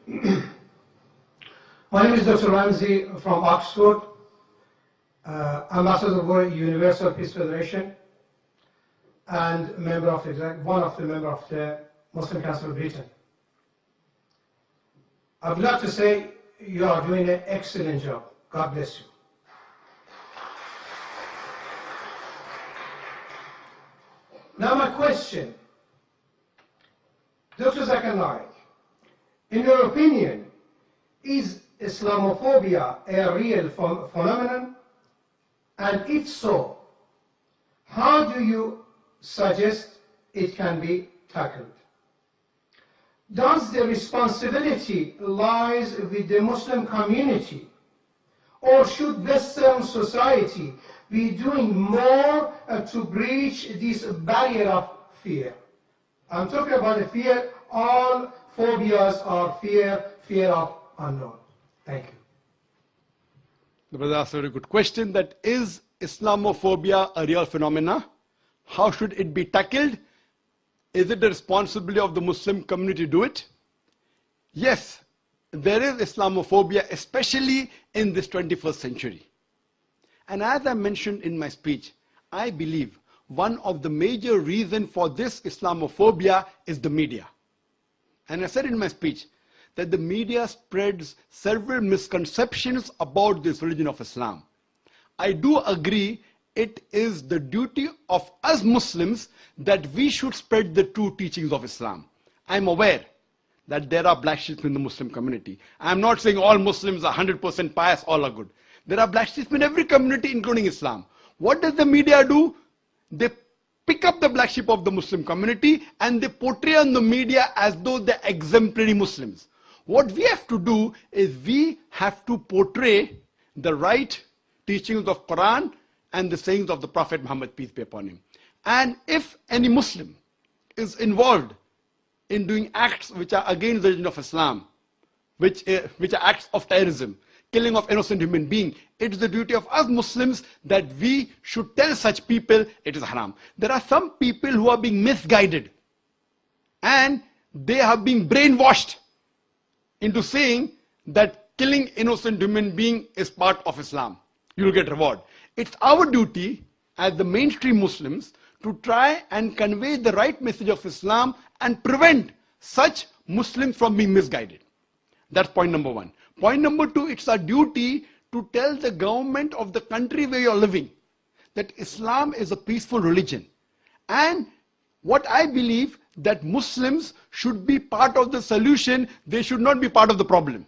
My name is Dr. Ramsey from Oxford, ambassador for Universal Peace Federation, and one of the members of the Muslim Council of Britain. I would like to say you are doing an excellent job. God bless you. Now my question, Dr. Zakir Naik, in your opinion, is Islamophobia a real phenomenon? And if so, how do you suggest it can be tackled? Does the responsibility lies with the Muslim community, or should Western society be doing more to breach this barrier of fear? I'm talking about the fear. All phobias are fear of unknown. Thank you. The brother asked a very good question, that is Islamophobia a real phenomena? How should it be tackled? Is it the responsibility of the Muslim community to do it? Yes, there is Islamophobia, especially in this 21st century. And as I mentioned in my speech, I believe one of the major reasons for this Islamophobia is the media. And I said in my speech that the media spreads several misconceptions about this religion of Islam. I do agree it is the duty of us Muslims that we should spread the true teachings of Islam. I'm aware that there are black sheep in the Muslim community. I'm not saying all Muslims are 100% pious, all are good. There are black sheep in every community, including Islam. What does the media do? They pick up the black sheep of the Muslim community and they portray on the media as though they're exemplary Muslims. What we have to do is we have to portray the right teachings of Quran and the sayings of the Prophet Muhammad, peace be upon him. And if any Muslim is involved in doing acts which are against the religion of Islam, which are acts of terrorism, killing of innocent human beings, it is the duty of us Muslims that we should tell such people it is haram. There are some people who are being misguided and they are being brainwashed into saying that killing innocent human being is part of Islam. You will get reward. It's our duty as the mainstream Muslims to try and convey the right message of Islam and prevent such Muslims from being misguided. That's point number one. Point number two, it's our duty to tell the government of the country where you're living that Islam is a peaceful religion. And what I believe, that Muslims should be part of the solution, they should not be part of the problem.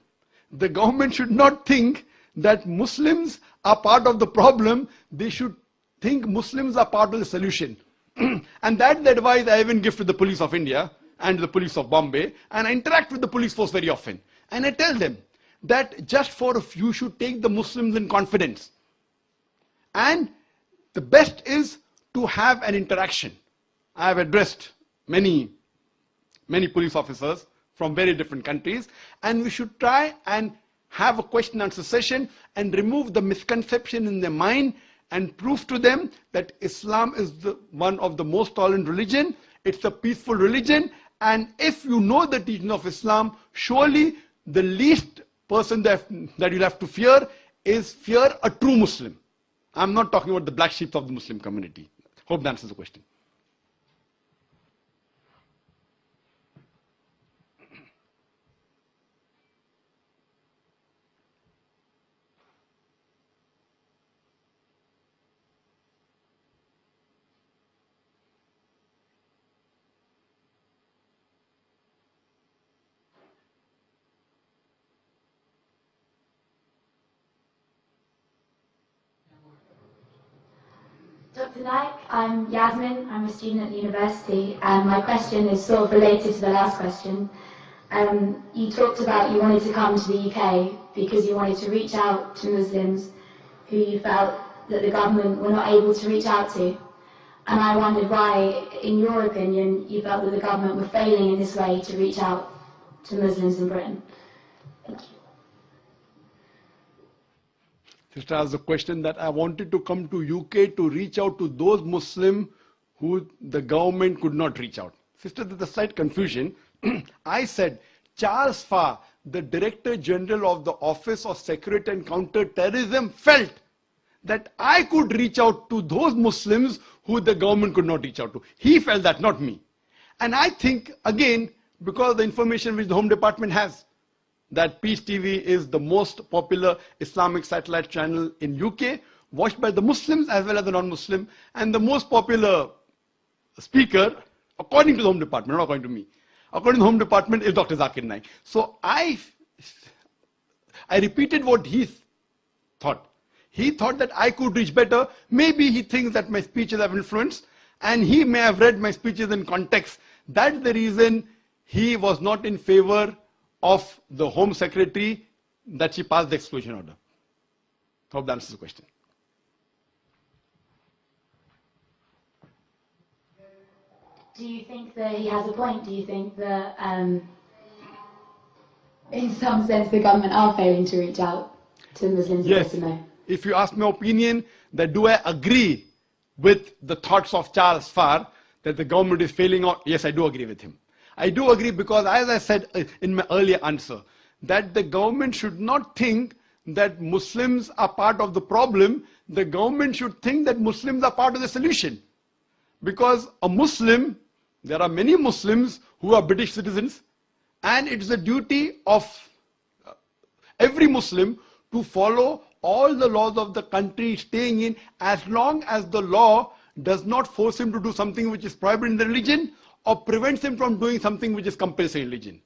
The government should not think that Muslims are part of the problem, they should think Muslims are part of the solution. And that's the advice I even give to the police of India and the police of Bombay, and I interact with the police force very often. And I tell them that just for a few should take the Muslims in confidence. And the best is to have an interaction. I have addressed many police officers from very different countries, and we should try and have a question and answer session and remove the misconception in their mind and prove to them that Islam is one of the most tolerant religion, it's a peaceful religion, and if you know the teaching of Islam, surely the least person that you'll have to fear is fear a true Muslim. I'm not talking about the black sheep of the Muslim community. Hope that answers the question. Dr. Naik, I'm Yasmin, I'm a student at the university, and my question is sort of related to the last question. You talked about you wanted to come to the UK because you wanted to reach out to Muslims who you felt that the government were not able to reach out to. And I wondered why, in your opinion, you felt that the government were failing in this way to reach out to Muslims in Britain. Thank you. Sister asked the question that I wanted to come to UK to reach out to those Muslims who the government could not reach out. Sister, there's a slight confusion. I said Charles Farr, the Director General of the Office of Security and Counter-Terrorism felt that I could reach out to those Muslims who the government could not reach out to. He felt that, not me. And I think, again, because of the information which the Home Department has, that Peace TV is the most popular Islamic satellite channel in UK, watched by the Muslims as well as the non-Muslim, and the most popular speaker, according to the Home Department, not according to me, according to the Home Department, is Dr. Zakir Naik. So I repeated what he thought. He thought that I could reach better. Maybe he thinks that my speeches have influence, and he may have read my speeches in context. That's the reason he was not in favor of the Home Secretary that she passed the exclusion order. Hope that answers the question. Do you think that he has a point? Do you think that, in some sense, the government are failing to reach out to Muslims? Yes. If you ask my opinion, that do I agree with the thoughts of Charles Farr that the government is failing out? Yes, I do agree with him. I do agree because, as I said in my earlier answer, that the government should not think that Muslims are part of the problem. The government should think that Muslims are part of the solution. Because a Muslim, there are many Muslims who are British citizens, and it's the duty of every Muslim to follow all the laws of the country staying in, as long as the law does not force him to do something which is prohibited in the religion or prevents him from doing something which is compulsory in religion.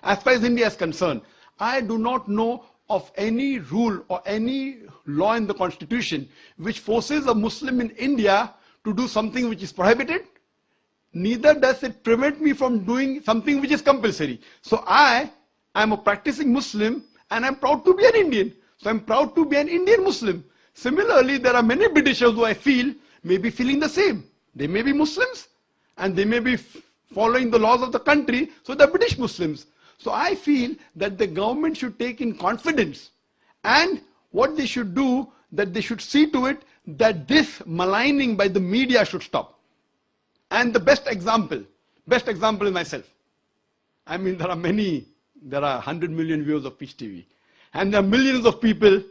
As far as India is concerned, I do not know of any rule or any law in the constitution which forces a Muslim in India to do something which is prohibited. Neither does it prevent me from doing something which is compulsory. So I am a practicing Muslim and I'm proud to be an Indian. So I'm proud to be an Indian Muslim. Similarly, there are many Britishers who I feel may be feeling the same. They may be Muslims and they may be following the laws of the country, so they're British Muslims. So I feel that the government should take in confidence, and what they should do, that they should see to it that this maligning by the media should stop. And the best example is myself. I mean, there are 100 million viewers of Peace TV. And there are millions of people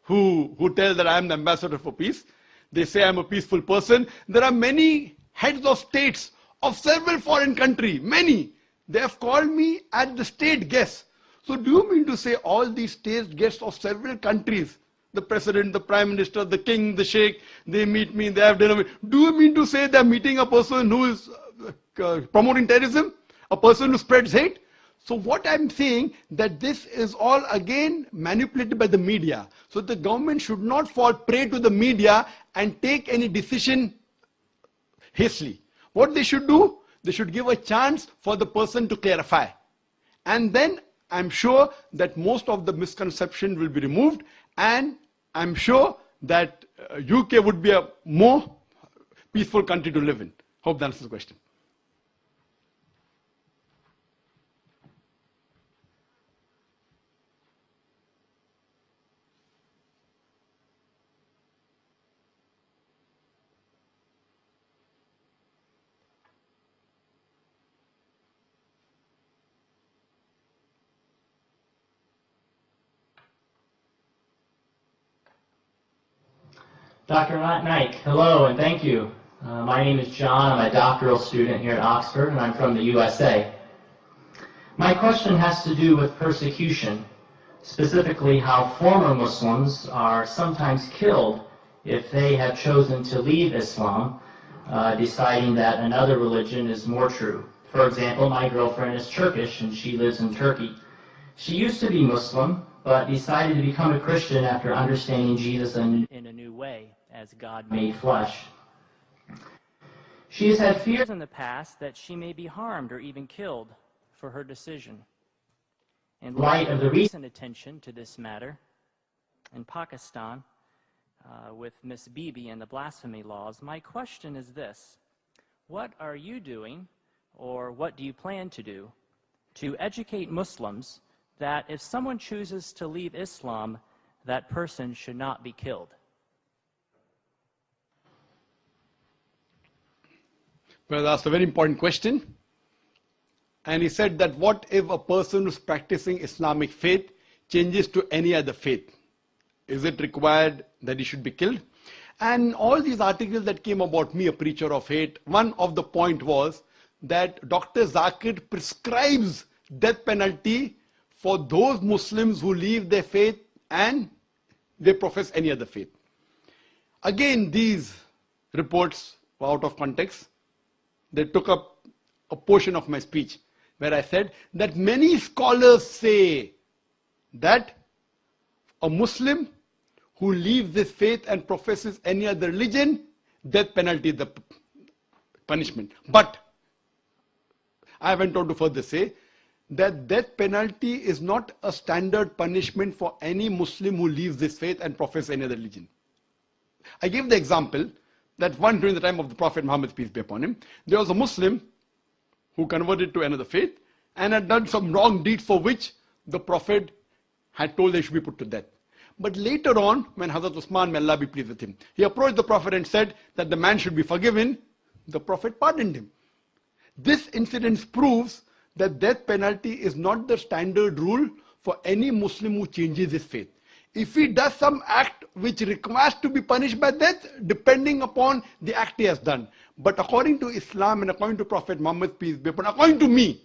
who tell that I am the ambassador for peace. They say I'm a peaceful person. There are many heads of states of several foreign countries, many. They have called me as the state guest. So do you mean to say all these state guests of several countries, the president, the prime minister, the king, the sheikh, they meet me, they have dinner. Do you mean to say they're meeting a person who is promoting terrorism? A person who spreads hate? So what I'm saying, that this is all again manipulated by the media. So the government should not fall prey to the media and take any decision hastily. What they should do, they should give a chance for the person to clarify. And then I'm sure that most of the misconception will be removed, and I'm sure that UK would be a more peaceful country to live in. Hope that answers the question. Dr. Naik, hello and thank you. My name is John. I'm a doctoral student here at Oxford, and I'm from the USA. My question has to do with persecution, specifically how former Muslims are sometimes killed if they have chosen to leave Islam, deciding that another religion is more true. For example, my girlfriend is Turkish and she lives in Turkey. She used to be Muslim, but decided to become a Christian after understanding Jesus in a new way, as God made flesh. She has had fears in the past that she may be harmed or even killed for her decision. In light of the recent attention to this matter in Pakistan with Miss Bibi and the blasphemy laws, my question is this: what are you doing, or what do you plan to do, to educate Muslims that if someone chooses to leave Islam, that person should not be killed? Well, that's a very important question. And he said that what if a person who's practicing Islamic faith changes to any other faith? Is it required that he should be killed? And all these articles that came about me, a preacher of hate, one of the point was that Dr. Zakir prescribes death penalty for those Muslims who leave their faith and they profess any other faith. Again, these reports were out of context. They took up a portion of my speech where I said that many scholars say that a Muslim who leaves this faith and professes any other religion, death penalty is the punishment. But I went on to further say that death penalty is not a standard punishment for any Muslim who leaves this faith and professes any other religion. I gave the example that one during the time of the Prophet Muhammad, peace be upon him, there was a Muslim who converted to another faith and had done some wrong deeds for which the Prophet had told they should be put to death. But later on, when Hazrat Usman, may Allah be pleased with him, he approached the Prophet and said that the man should be forgiven, the Prophet pardoned him. This incident proves that death penalty is not the standard rule for any Muslim who changes his faith. If he does some act which requires to be punished by death, depending upon the act he has done. But according to Islam and according to Prophet Muhammad, peace be upon him, according to me,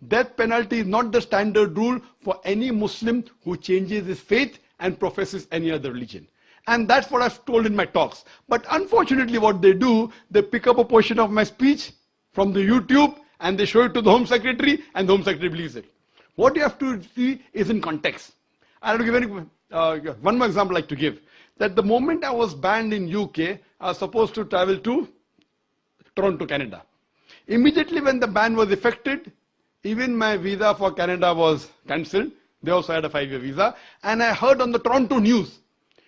death penalty is not the standard rule for any Muslim who changes his faith and professes any other religion. And that's what I've told in my talks. But unfortunately what they do, they pick up a portion of my speech from the YouTube and they show it to the Home Secretary and the Home Secretary believes it. What you have to see is in context. I'll give one more example I'd like to give. That the moment I was banned in UK, I was supposed to travel to Toronto, Canada. Immediately when the ban was effected, even my visa for Canada was cancelled. They also had a 5-year visa. And I heard on the Toronto news,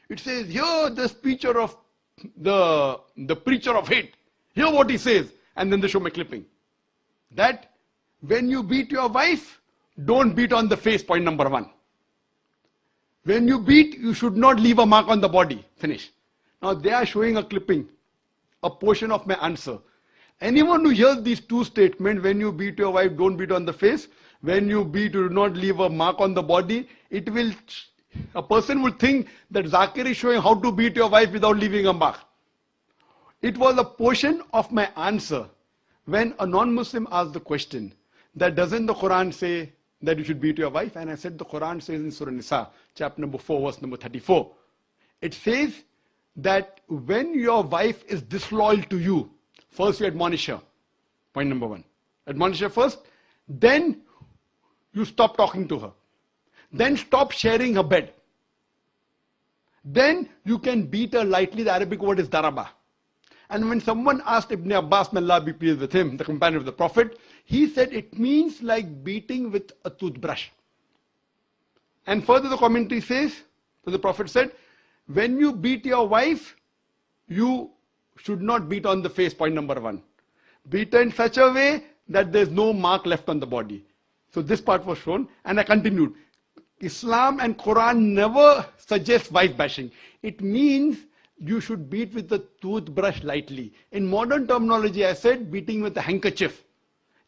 it says, here the preacher of the preacher of hate. Hear what he says. And then they show my clipping. That when you beat your wife, don't beat on the face, point number 1. When you beat, you should not leave a mark on the body. Finish. Now they are showing a clipping, a portion of my answer. Anyone who hears these two statements, when you beat your wife, don't beat on the face. When you beat, do not leave a mark on the body. A person would think that Zakir is showing how to beat your wife without leaving a mark. It was a portion of my answer when a non-Muslim asked the question that doesn't the Quran say that you should beat your wife? And I said the Quran says in Surah Nisa, chapter number 4, verse number 34. It says that when your wife is disloyal to you, first you admonish her. Point number 1. Admonish her first. Then you stop talking to her. Then stop sharing her bed. Then you can beat her lightly. The Arabic word is daraba. And when someone asked Ibn Abbas, may Allah be pleased with him, the companion of the Prophet, he said it means like beating with a toothbrush. And further the commentary says, so the Prophet said, when you beat your wife, you should not beat on the face, point number 1. Beat her in such a way that there's no mark left on the body. So this part was shown, and I continued. Islam and Quran never suggest wife bashing. It means you should beat with the toothbrush lightly. In modern terminology, I said beating with a handkerchief.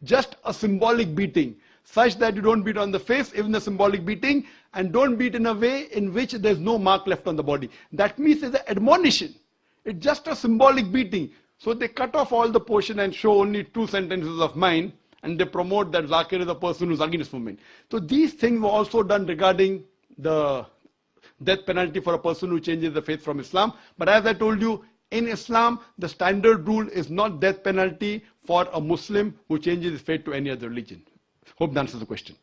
Just a symbolic beating, such that you don't beat on the face, even a symbolic beating, and don't beat in a way in which there's no mark left on the body. That means it's an admonition. It's just a symbolic beating. So they cut off all the portion and show only 2 sentences of mine, and they promote that Zakir is a person who's against women. So these things were also done regarding the death penalty for a person who changes the faith from Islam. But as I told you, in Islam, the standard rule is not death penalty for a Muslim who changes his faith to any other religion. Hope that answers the question.